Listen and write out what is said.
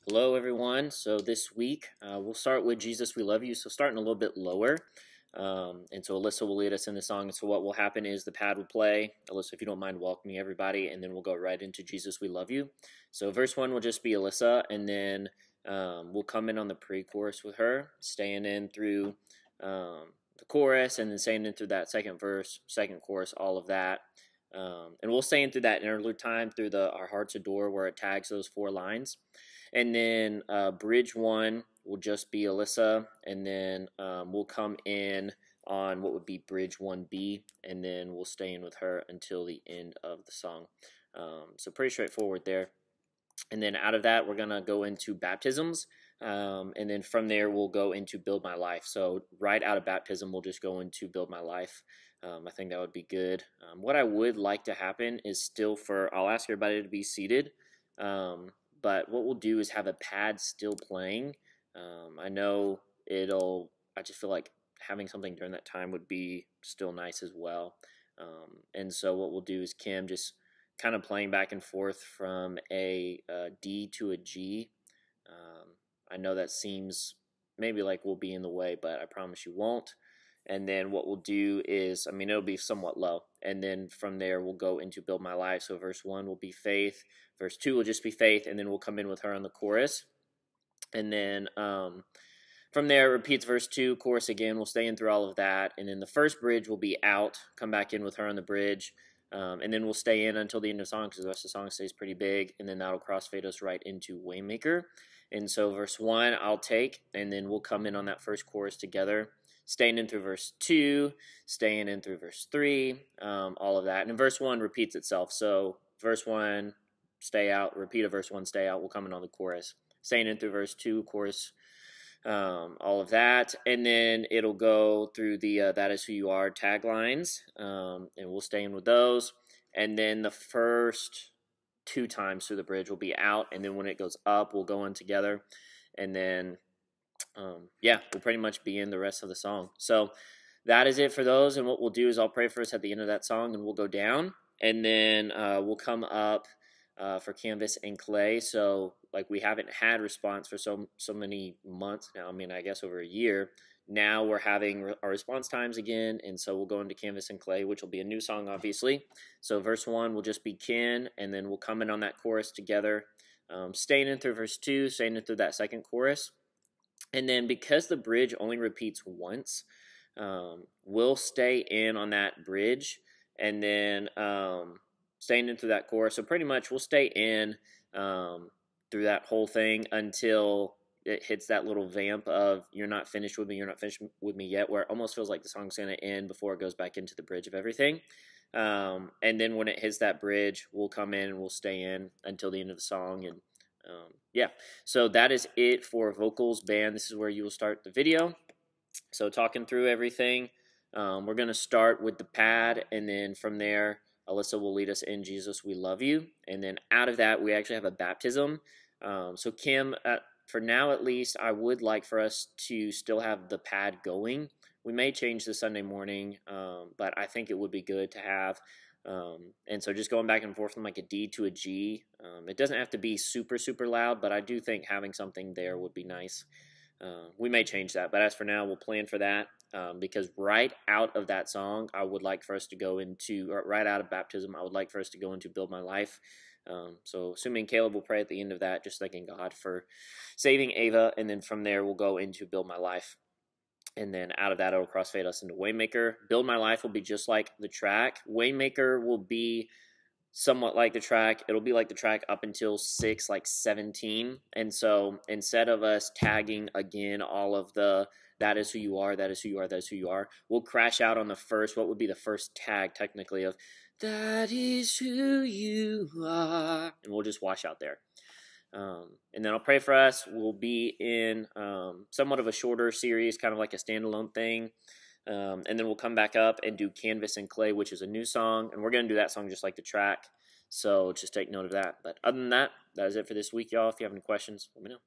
Hello, everyone. So this week we'll start with Jesus, We Love You. So starting a little bit lower. And so Alyssa will lead us in the song. And so what will happen is the pad will play. Alyssa, if you don't mind welcoming everybody, and then we'll go right into Jesus, We Love You. So verse 1 will just be Alyssa, and then we'll come in on the pre-chorus with her, staying in through the chorus, and then staying in through that second verse, second chorus, all of that. And we'll stay in through that interlude time through Our Hearts Adore, where it tags those 4 lines. And then bridge 1 will just be Alyssa, and then we'll come in on what would be bridge 1B, and then we'll stay in with her until the end of the song. So pretty straightforward there. And then out of that, we're going to go into baptisms, and then from there, we'll go into Build My Life. So right out of baptism, we'll just go into Build My Life. I think that would be good. What I would like to happen is I'll ask everybody to be seated, but what we'll do is have a pad still playing. I know I just feel like having something during that time would be still nice as well. And so what we'll do is Kim just kind of playing back and forth from a D to a G. I know that seems maybe like we'll be in the way, but I promise you won't. And then what we'll do is, it'll be somewhat low. And then from there, we'll go into Build My Life. So verse 1 will be Faith. Verse 2 will just be Faith. And then we'll come in with her on the chorus. And then from there, it repeats verse 2, chorus again. We'll stay in through all of that. And then the first bridge will be out. Come back in with her on the bridge. And then we'll stay in until the end of the song because the rest of the song stays pretty big. And then that'll crossfade us right into Waymaker. And so verse 1 I'll take. And then we'll come in on that first chorus together. Staying in through verse 2, staying in through verse 3, all of that. And verse 1 repeats itself. So verse 1, stay out, repeat of verse 1, stay out. We'll come in on the chorus. Staying in through verse 2, chorus, all of that. And then it'll go through the That Is Who You Are taglines, and we'll stay in with those. And then the first 2 times through the bridge will be out. And then when it goes up, we'll go in together. And then we'll pretty much be in the rest of the song. So that is it for those. And what we'll do is I'll pray for us at the end of that song, and we'll go down. And then we'll come up for Canvas and Clay. So like we haven't had response for so many months now. I guess over a year. Now we're having our response times again. And so we'll go into Canvas and Clay, which will be a new song, obviously. So verse 1 will just be Ken, and then we'll come in on that chorus together. Staying in through verse 2, staying in through that second chorus. And then because the bridge only repeats once, we'll stay in on that bridge and then staying into that chorus. So pretty much we'll stay in through that whole thing until it hits that little vamp of you're not finished with me, you're not finished with me yet, where it almost feels like the song's going to end before it goes back into the bridge of everything. And then when it hits that bridge, we'll come in and we'll stay in until the end of the song. And so that is it for vocals, band. This is where you will start the video. So talking through everything, we're going to start with the pad, and then from there, Alyssa will lead us in Jesus, We Love You. And then out of that, we actually have a baptism. So Kim, for now at least, I would like for us to still have the pad going. We may change the Sunday morning, but I think it would be good to have. And so just going back and forth from like a D to a G, it doesn't have to be super, super loud, but I do think having something there would be nice. We may change that, but as for now, we'll plan for that, because right out of that song, I would like for us to go into, or right out of baptism, I would like for us to go into Build My Life. So assuming Caleb will pray at the end of that, just thanking God for saving Ava, and then from there, we'll go into Build My Life. And then out of that, it'll crossfade us into Waymaker. Build My Life will be just like the track. Waymaker will be somewhat like the track. It'll be like the track up until 17. And so instead of us tagging again all of the that is who you are, that is who you are, that is who you are, we'll crash out on the first, what would be the first tag technically of that is who you are. And we'll just wash out there. And then I'll pray for us. We'll be in somewhat of a shorter series, kind of like a standalone thing. And then we'll come back up and do Canvas and Clay, which is a new song. And we're going to do that song just like the track. So just take note of that. But other than that, that is it for this week, y'all. If you have any questions, let me know.